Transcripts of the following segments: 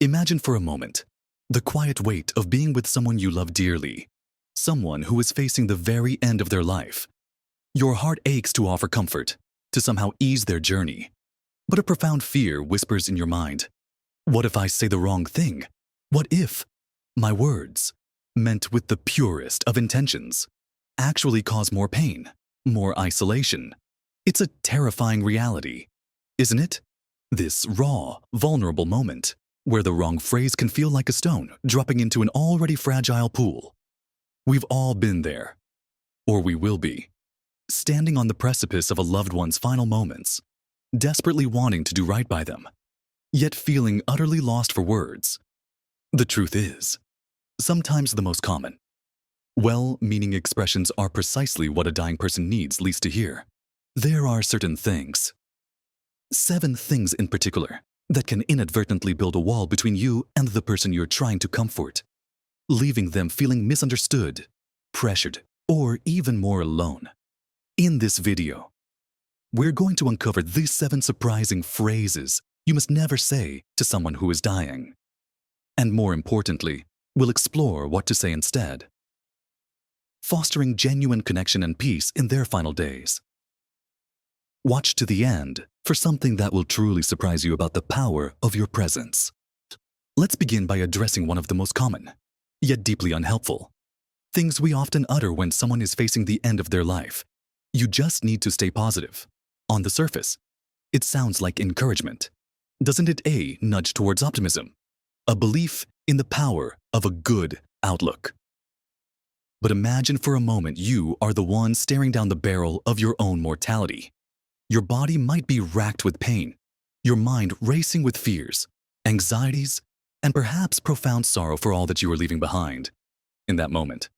Imagine for a moment the quiet weight of being with someone you love dearly, someone who is facing the very end of their life. Your heart aches to offer comfort, to somehow ease their journey. But a profound fear whispers in your mind. What if I say the wrong thing? What if my words, meant with the purest of intentions, actually cause more pain, more isolation? It's a terrifying reality, isn't it? This raw, vulnerable moment, where the wrong phrase can feel like a stone dropping into an already fragile pool. We've all been there, or we will be, standing on the precipice of a loved one's final moments, desperately wanting to do right by them, yet feeling utterly lost for words. The truth is, sometimes the most common, well-meaning expressions are precisely what a dying person needs least to hear. There are certain things, 7 things in particular, that can inadvertently build a wall between you and the person you're trying to comfort, leaving them feeling misunderstood, pressured, or even more alone. In this video, we're going to uncover these 7 surprising phrases you must never say to someone who is dying. And more importantly, we'll explore what to say instead, fostering genuine connection and peace in their final days. Watch to the end for something that will truly surprise you about the power of your presence. Let's begin by addressing one of the most common, yet deeply unhelpful, things we often utter when someone is facing the end of their life. You just need to stay positive. On the surface, it sounds like encouragement. Doesn't it nudge towards optimism? A belief in the power of a good outlook. But imagine for a moment you are the one staring down the barrel of your own mortality. Your body might be racked with pain, your mind racing with fears, anxieties, and perhaps profound sorrow for all that you are leaving behind. In that moment,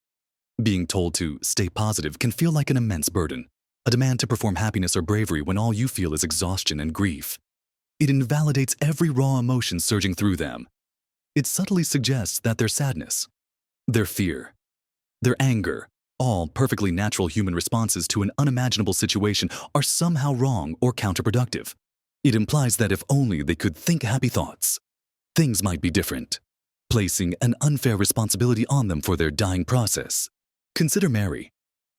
being told to stay positive can feel like an immense burden, a demand to perform happiness or bravery when all you feel is exhaustion and grief. It invalidates every raw emotion surging through them. It subtly suggests that their sadness, their fear, their anger, all perfectly natural human responses to an unimaginable situation, are somehow wrong or counterproductive. It implies that if only they could think happy thoughts, things might be different, placing an unfair responsibility on them for their dying process. Consider Mary,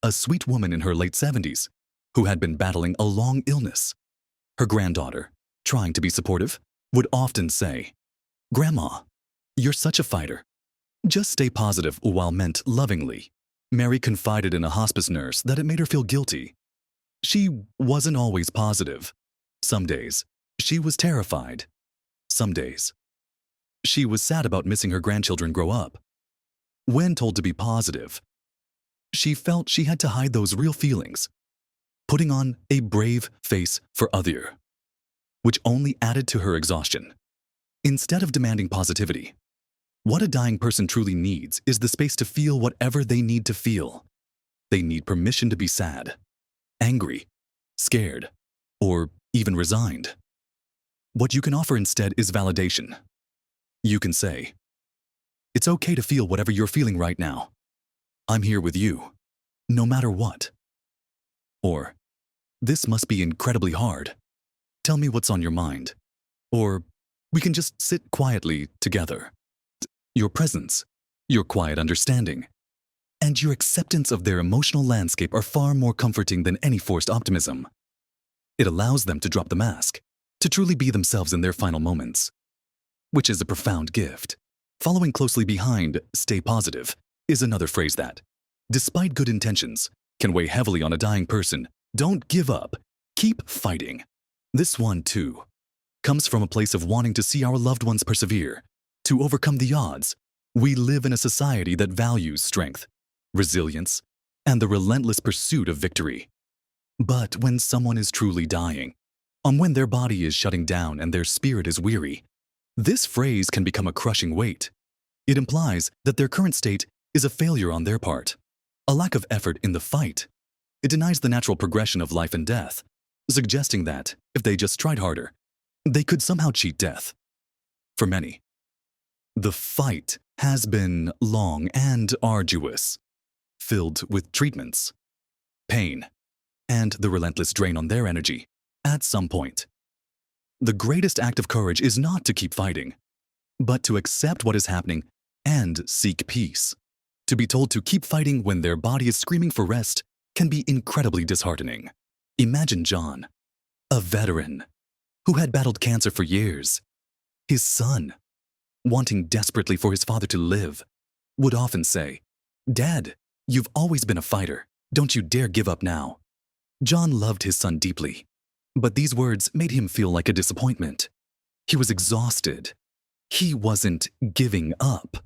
a sweet woman in her late 70s, who had been battling a long illness. Her granddaughter, trying to be supportive, would often say, "Grandma, you're such a fighter. Just stay positive," while meant lovingly. Mary confided in a hospice nurse that it made her feel guilty. She wasn't always positive. Some days, she was terrified. Some days, she was sad about missing her grandchildren grow up. When told to be positive, she felt she had to hide those real feelings, putting on a brave face for other, which only added to her exhaustion. Instead of demanding positivity, what a dying person truly needs is the space to feel whatever they need to feel. They need permission to be sad, angry, scared, or even resigned. What you can offer instead is validation. You can say, "It's okay to feel whatever you're feeling right now. I'm here with you, no matter what." Or, "This must be incredibly hard. Tell me what's on your mind." Or, "We can just sit quietly together." Your presence, your quiet understanding, and your acceptance of their emotional landscape are far more comforting than any forced optimism. It allows them to drop the mask, to truly be themselves in their final moments, which is a profound gift. Following closely behind "stay positive" is another phrase that, despite good intentions, can weigh heavily on a dying person. Don't give up. Keep fighting. This one, too, comes from a place of wanting to see our loved ones persevere, to overcome the odds. We live in a society that values strength, resilience, and the relentless pursuit of victory. But when someone is truly dying, when their body is shutting down and their spirit is weary, this phrase can become a crushing weight. It implies that their current state is a failure on their part, a lack of effort in the fight. It denies the natural progression of life and death, suggesting that, if they just tried harder, they could somehow cheat death. For many, the fight has been long and arduous, filled with treatments, pain, and the relentless drain on their energy. At some point, the greatest act of courage is not to keep fighting, but to accept what is happening and seek peace. To be told to keep fighting when their body is screaming for rest can be incredibly disheartening. Imagine John, a veteran who had battled cancer for years. His son, wanting desperately for his father to live, would often say, "Dad, you've always been a fighter. Don't you dare give up now." John loved his son deeply, but these words made him feel like a disappointment. He was exhausted. He wasn't giving up.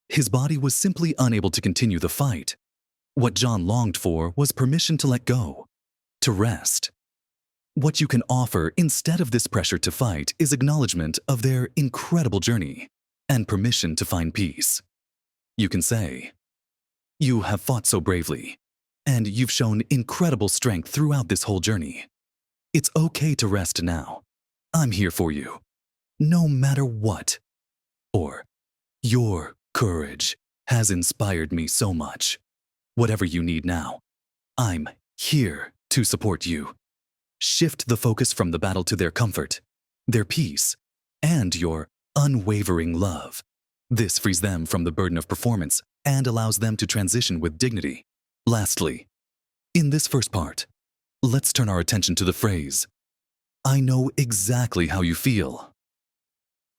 His body was simply unable to continue the fight. What John longed for was permission to let go, to rest. What you can offer instead of this pressure to fight is acknowledgement of their incredible journey and permission to find peace. You can say, "You have fought so bravely, and you've shown incredible strength throughout this whole journey. It's okay to rest now. I'm here for you, no matter what." Or, "Your courage has inspired me so much. Whatever you need now, I'm here to support you." Shift the focus from the battle to their comfort, their peace, and your unwavering love. This frees them from the burden of performance and allows them to transition with dignity. Lastly, in this first part, let's turn our attention to the phrase, "I know exactly how you feel."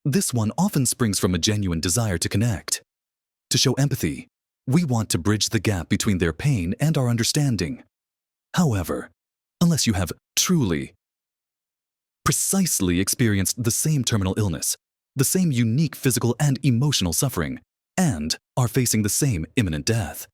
This one often springs from a genuine desire to connect. To show empathy, we want to bridge the gap between their pain and our understanding. However, unless you have truly, precisely experienced the same terminal illness, the same unique physical and emotional suffering, and are facing the same imminent death,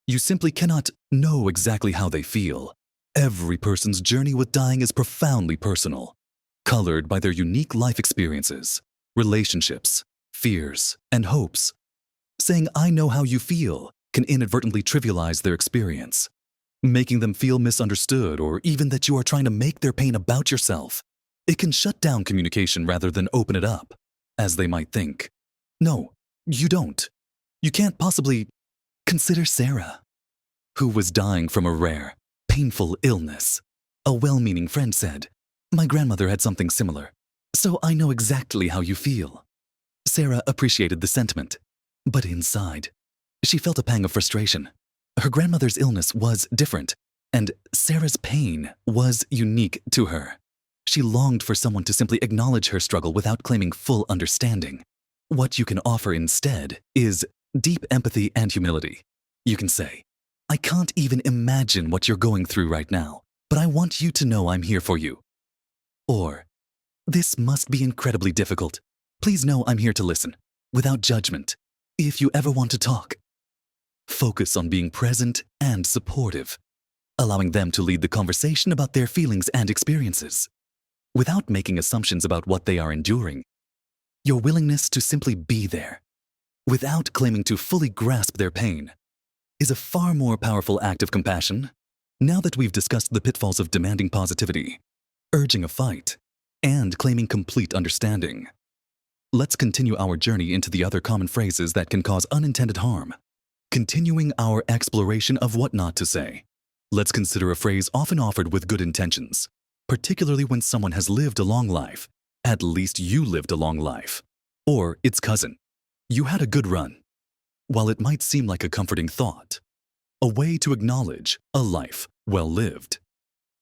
you simply cannot know exactly how they feel. Every person's journey with dying is profoundly personal, colored by their unique life experiences, relationships, fears, and hopes. Saying, "I know how you feel," can inadvertently trivialize their experience, making them feel misunderstood or even that you are trying to make their pain about yourself. It can shut down communication rather than open it up, as they might think. "No, you don't. You can't possibly." Consider Sarah, who was dying from a rare, painful illness. A well-meaning friend said, "My grandmother had something similar, so I know exactly how you feel." Sarah appreciated the sentiment, but inside, she felt a pang of frustration. Her grandmother's illness was different, and Sarah's pain was unique to her. She longed for someone to simply acknowledge her struggle without claiming full understanding. What you can offer instead is deep empathy and humility. You can say, "I can't even imagine what you're going through right now, but I want you to know I'm here for you." Or, "This must be incredibly difficult. Please know I'm here to listen, without judgment, if you ever want to talk." Focus on being present and supportive, allowing them to lead the conversation about their feelings and experiences, without making assumptions about what they are enduring. Your willingness to simply be there, without claiming to fully grasp their pain, is a far more powerful act of compassion. Now that we've discussed the pitfalls of demanding positivity, urging a fight, and claiming complete understanding, let's continue our journey into the other common phrases that can cause unintended harm. Continuing our exploration of what not to say, let's consider a phrase often offered with good intentions, particularly when someone has lived a long life. "At least you lived a long life." Or its cousin, "You had a good run." While it might seem like a comforting thought, a way to acknowledge a life well lived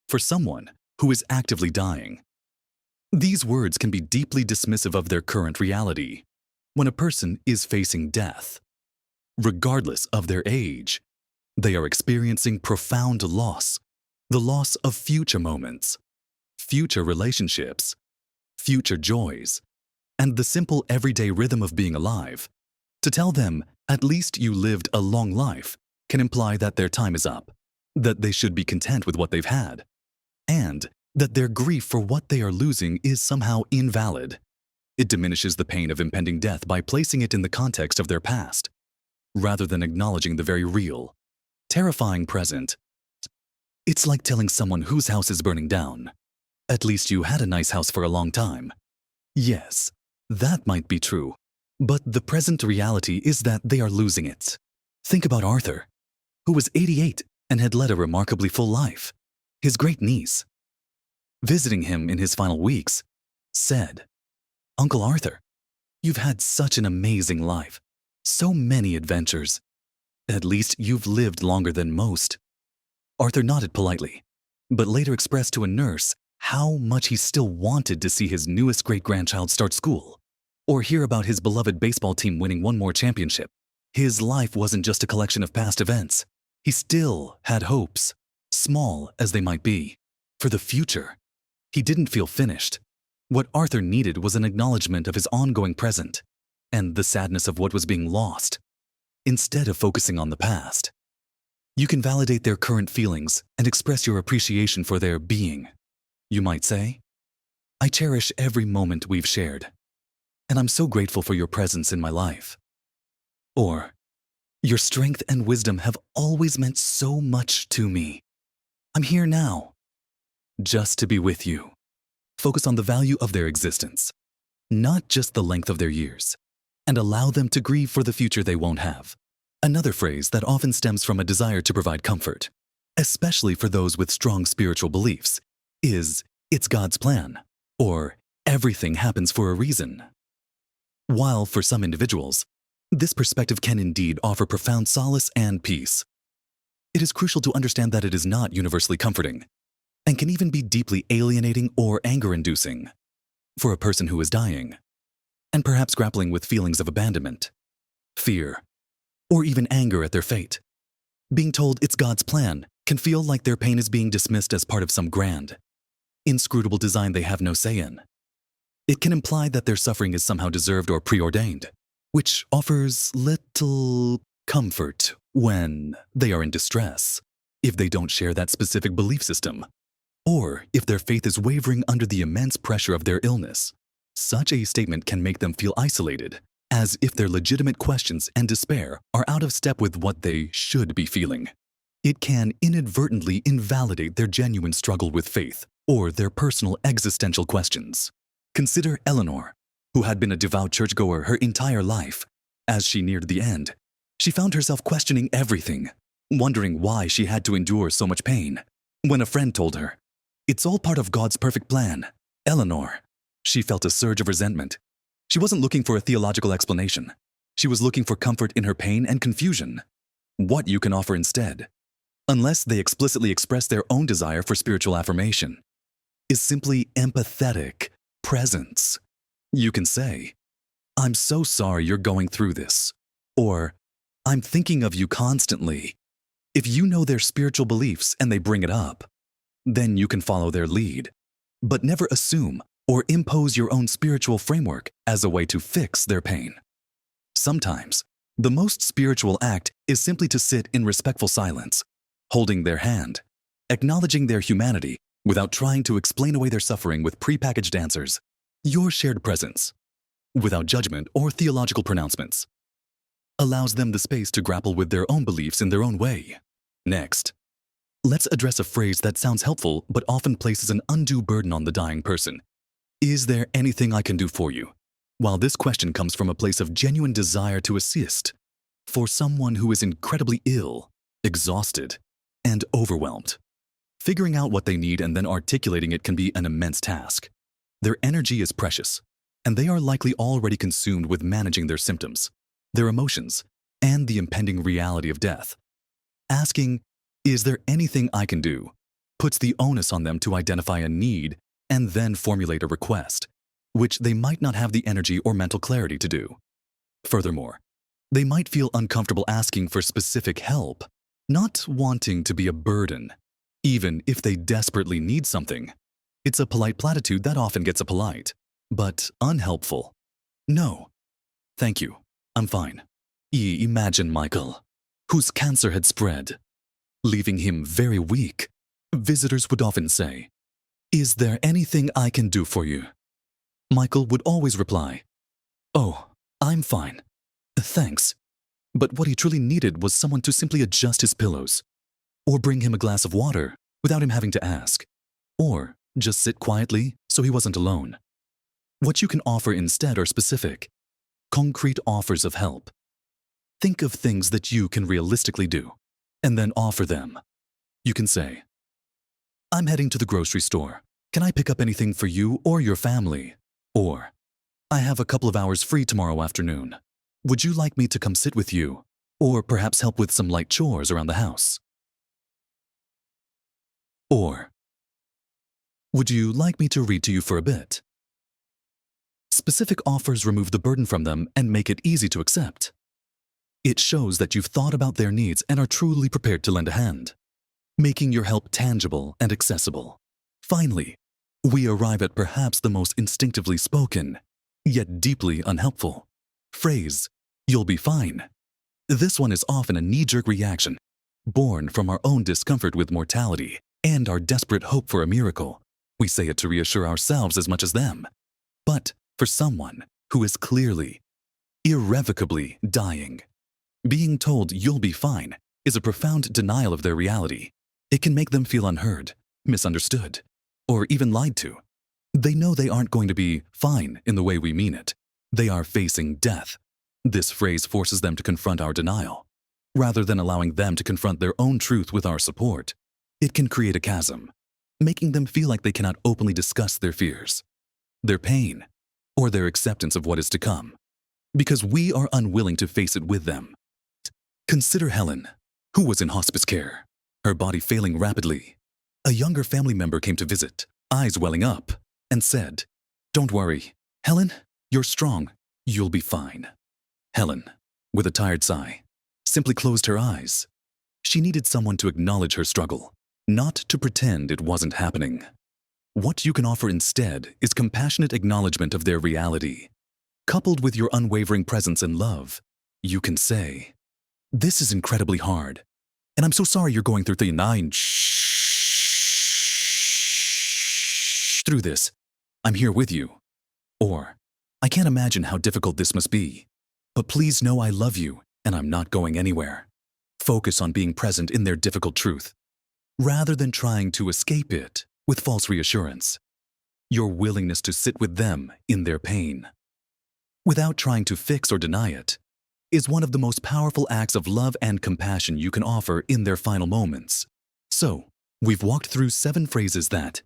for someone who is actively dying. These words can be deeply dismissive of their current reality. When a person is facing death, regardless of their age, they are experiencing profound loss, the loss of future moments, future relationships, future joys, and the simple everyday rhythm of being alive. To tell them, "At least you lived a long life," can imply that their time is up, that they should be content with what they've had, and that their grief for what they are losing is somehow invalid. It diminishes the pain of impending death by placing it in the context of their past, rather than acknowledging the very real, terrifying present. It's like telling someone whose house is burning down, "At least you had a nice house for a long time." Yes, that might be true, but the present reality is that they are losing it. Think about Arthur, who was 88 and had led a remarkably full life. His great niece, visiting him in his final weeks, said, "Uncle Arthur, You've had such an amazing life. So many adventures. At least you've lived longer than most. Arthur nodded politely, but later expressed to a nurse how much he still wanted to see his newest great-grandchild start school, or hear about his beloved baseball team winning one more championship. His life wasn't just a collection of past events. He still had hopes, small as they might be, for the future. He didn't feel finished. What Arthur needed was an acknowledgement of his ongoing present and the sadness of what was being lost, instead of focusing on the past. You can validate their current feelings and express your appreciation for their being. You might say, "I cherish every moment we've shared, and I'm so grateful for your presence in my life." Or, "Your strength and wisdom have always meant so much to me. I'm here now, just to be with you." Focus on the value of their existence, not just the length of their years, and allow them to grieve for the future they won't have. Another phrase that often stems from a desire to provide comfort, especially for those with strong spiritual beliefs, is, "It's God's plan," or "Everything happens for a reason." While for some individuals, this perspective can indeed offer profound solace and peace, it is crucial to understand that it is not universally comforting, and can even be deeply alienating or anger-inducing for a person who is dying, and perhaps grappling with feelings of abandonment, fear, or even anger at their fate. Being told it's God's plan can feel like their pain is being dismissed as part of some grand, inscrutable design they have no say in. It can imply that their suffering is somehow deserved or preordained, which offers little comfort when they are in distress, if they don't share that specific belief system, or if their faith is wavering under the immense pressure of their illness. Such a statement can make them feel isolated, as if their legitimate questions and despair are out of step with what they should be feeling. It can inadvertently invalidate their genuine struggle with faith or their personal existential questions. Consider Eleanor, who had been a devout churchgoer her entire life. As she neared the end, she found herself questioning everything, wondering why she had to endure so much pain. When a friend told her, "It's all part of God's perfect plan," she felt a surge of resentment. She wasn't looking for a theological explanation. She was looking for comfort in her pain and confusion. What you can offer instead, unless they explicitly express their own desire for spiritual affirmation, is simply empathetic presence. You can say, "I'm so sorry you're going through this," or "I'm thinking of you constantly." If you know their spiritual beliefs and they bring it up, then you can follow their lead, but never assume or impose your own spiritual framework as a way to fix their pain. Sometimes, the most spiritual act is simply to sit in respectful silence, holding their hand, acknowledging their humanity without trying to explain away their suffering with prepackaged answers. Your shared presence, without judgment or theological pronouncements, allows them the space to grapple with their own beliefs in their own way. Next, let's address a phrase that sounds helpful but often places an undue burden on the dying person. Is there anything I can do for you? While this question comes from a place of genuine desire to assist, for someone who is incredibly ill, exhausted, and overwhelmed, figuring out what they need and then articulating it can be an immense task. Their energy is precious, and they are likely already consumed with managing their symptoms, their emotions, and the impending reality of death. Asking, "Is there anything I can do?" puts the onus on them to identify a need and then formulate a request, which they might not have the energy or mental clarity to do. Furthermore, they might feel uncomfortable asking for specific help, not wanting to be a burden, even if they desperately need something. It's a polite platitude that often gets a polite, but unhelpful, "No, thank you, I'm fine." Imagine Michael, whose cancer had spread, leaving him very weak. Visitors would often say, "Is there anything I can do for you?" Michael would always reply, "Oh, I'm fine. Thanks." But what he truly needed was someone to simply adjust his pillows, or bring him a glass of water without him having to ask, or just sit quietly so he wasn't alone. What you can offer instead are specific, concrete offers of help. Think of things that you can realistically do, and then offer them. You can say, "I'm heading to the grocery store. Can I pick up anything for you or your family?" Or, I have a couple of hours free tomorrow afternoon. Would you like me to come sit with you? Or perhaps help with some light chores around the house? Or, would you like me to read to you for a bit? Specific offers remove the burden from them and make it easy to accept. It shows that you've thought about their needs and are truly prepared to lend a hand, making your help tangible and accessible. Finally, we arrive at perhaps the most instinctively spoken, yet deeply unhelpful phrase, "You'll be fine." This one is often a knee-jerk reaction, born from our own discomfort with mortality and our desperate hope for a miracle. We say it to reassure ourselves as much as them. But for someone who is clearly, irrevocably dying, being told you'll be fine is a profound denial of their reality. It can make them feel unheard, misunderstood, or even lied to. They know they aren't going to be fine in the way we mean it. They are facing death. This phrase forces them to confront our denial. Rather than allowing them to confront their own truth with our support, it can create a chasm, making them feel like they cannot openly discuss their fears, their pain, or their acceptance of what is to come, because we are unwilling to face it with them. Consider Helen, who was in hospice care, her body failing rapidly. A younger family member came to visit, eyes welling up, and said, "Don't worry, Helen, you're strong. You'll be fine." Helen, with a tired sigh, simply closed her eyes. She needed someone to acknowledge her struggle, not to pretend it wasn't happening. What you can offer instead is compassionate acknowledgement of their reality. Coupled with your unwavering presence and love, you can say, "This is incredibly hard, and I'm so sorry you're going through through this. I'm here with you." Or, "I can't imagine how difficult this must be, but please know I love you and I'm not going anywhere." Focus on being present in their difficult truth, rather than trying to escape it with false reassurance. Your willingness to sit with them in their pain, without trying to fix or deny it, is one of the most powerful acts of love and compassion you can offer in their final moments. So, we've walked through 7 phrases that,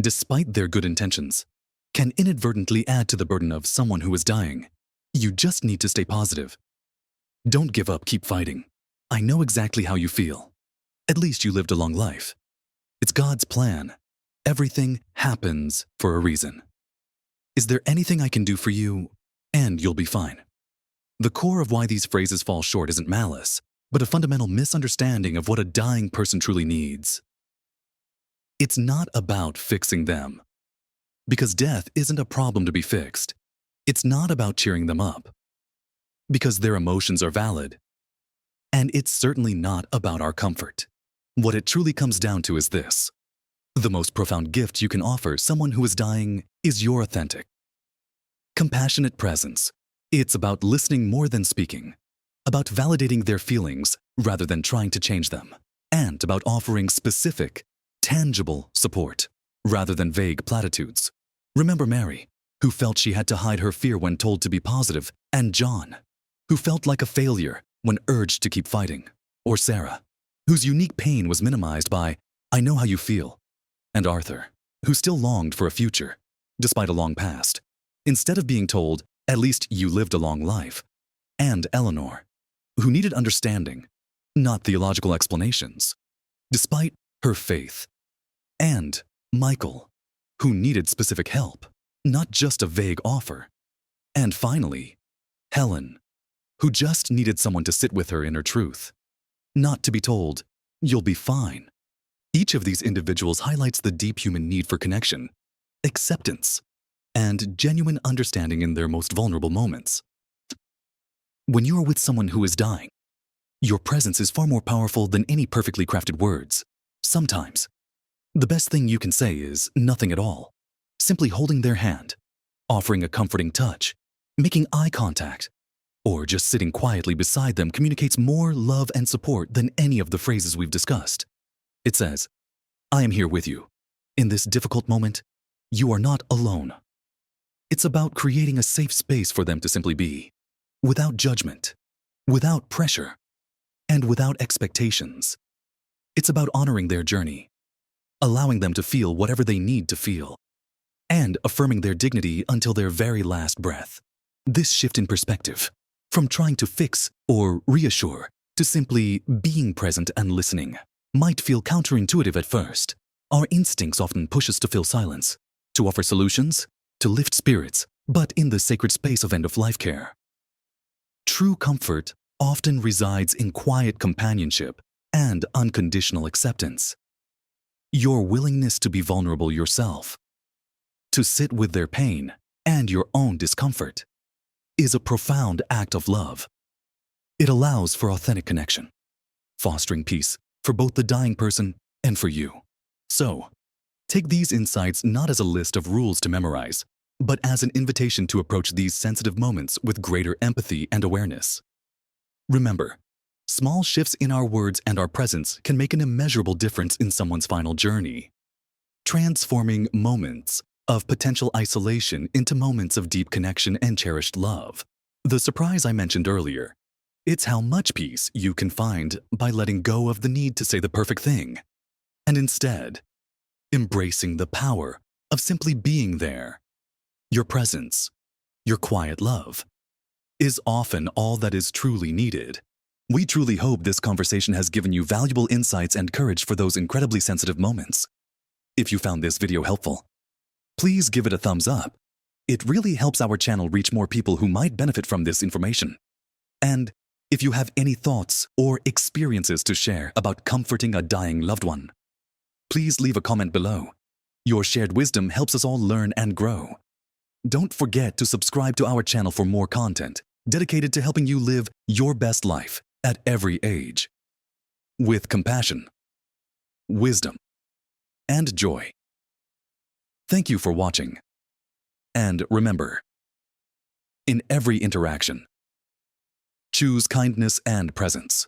despite their good intentions, can inadvertently add to the burden of someone who is dying. You just need to stay positive. Don't give up, keep fighting. I know exactly how you feel. At least you lived a long life. It's God's plan. Everything happens for a reason. Is there anything I can do for you? And you'll be fine. The core of why these phrases fall short isn't malice, but a fundamental misunderstanding of what a dying person truly needs. It's not about fixing them, because death isn't a problem to be fixed. It's not about cheering them up, because their emotions are valid. And it's certainly not about our comfort. What it truly comes down to is this: the most profound gift you can offer someone who is dying is your authentic, compassionate presence. It's about listening more than speaking, about validating their feelings rather than trying to change them, and about offering specific, tangible support rather than vague platitudes. Remember Mary, who felt she had to hide her fear when told to be positive, and John, who felt like a failure when urged to keep fighting, or Sarah, whose unique pain was minimized by, "I know how you feel," and Arthur, who still longed for a future, despite a long past, instead of being told, "At least you lived a long life," and Eleanor, who needed understanding, not theological explanations, despite her faith, and Michael, who needed specific help, not just a vague offer, and finally, Helen, who just needed someone to sit with her in her truth, not to be told, "You'll be fine." Each of these individuals highlights the deep human need for connection, acceptance, and genuine understanding in their most vulnerable moments. When you are with someone who is dying, your presence is far more powerful than any perfectly crafted words. Sometimes, the best thing you can say is nothing at all. Simply holding their hand, offering a comforting touch, making eye contact, or just sitting quietly beside them communicates more love and support than any of the phrases we've discussed. It says, "I am here with you. In this difficult moment, you are not alone." It's about creating a safe space for them to simply be, without judgment, without pressure, and without expectations. It's about honoring their journey, allowing them to feel whatever they need to feel, and affirming their dignity until their very last breath. This shift in perspective, from trying to fix or reassure to simply being present and listening, might feel counterintuitive at first. Our instincts often push us to fill silence, to offer solutions, to lift spirits, but in the sacred space of end-of-life care. True comfort often resides in quiet companionship and unconditional acceptance. Your willingness to be vulnerable yourself, to sit with their pain and your own discomfort, is a profound act of love. It allows for authentic connection, fostering peace for both the dying person and for you. So, take these insights not as a list of rules to memorize, but as an invitation to approach these sensitive moments with greater empathy and awareness. Remember, small shifts in our words and our presence can make an immeasurable difference in someone's final journey, transforming moments of potential isolation into moments of deep connection and cherished love. The surprise I mentioned earlier, it's how much peace you can find by letting go of the need to say the perfect thing, and instead, embracing the power of simply being there. Your presence, your quiet love, is often all that is truly needed. We truly hope this conversation has given you valuable insights and courage for those incredibly sensitive moments. If you found this video helpful, please give it a thumbs up. It really helps our channel reach more people who might benefit from this information. And if you have any thoughts or experiences to share about comforting a dying loved one, please leave a comment below. Your shared wisdom helps us all learn and grow. Don't forget to subscribe to our channel for more content dedicated to helping you live your best life at every age, with compassion, wisdom, and joy. Thank you for watching. And remember, in every interaction, choose kindness and presence.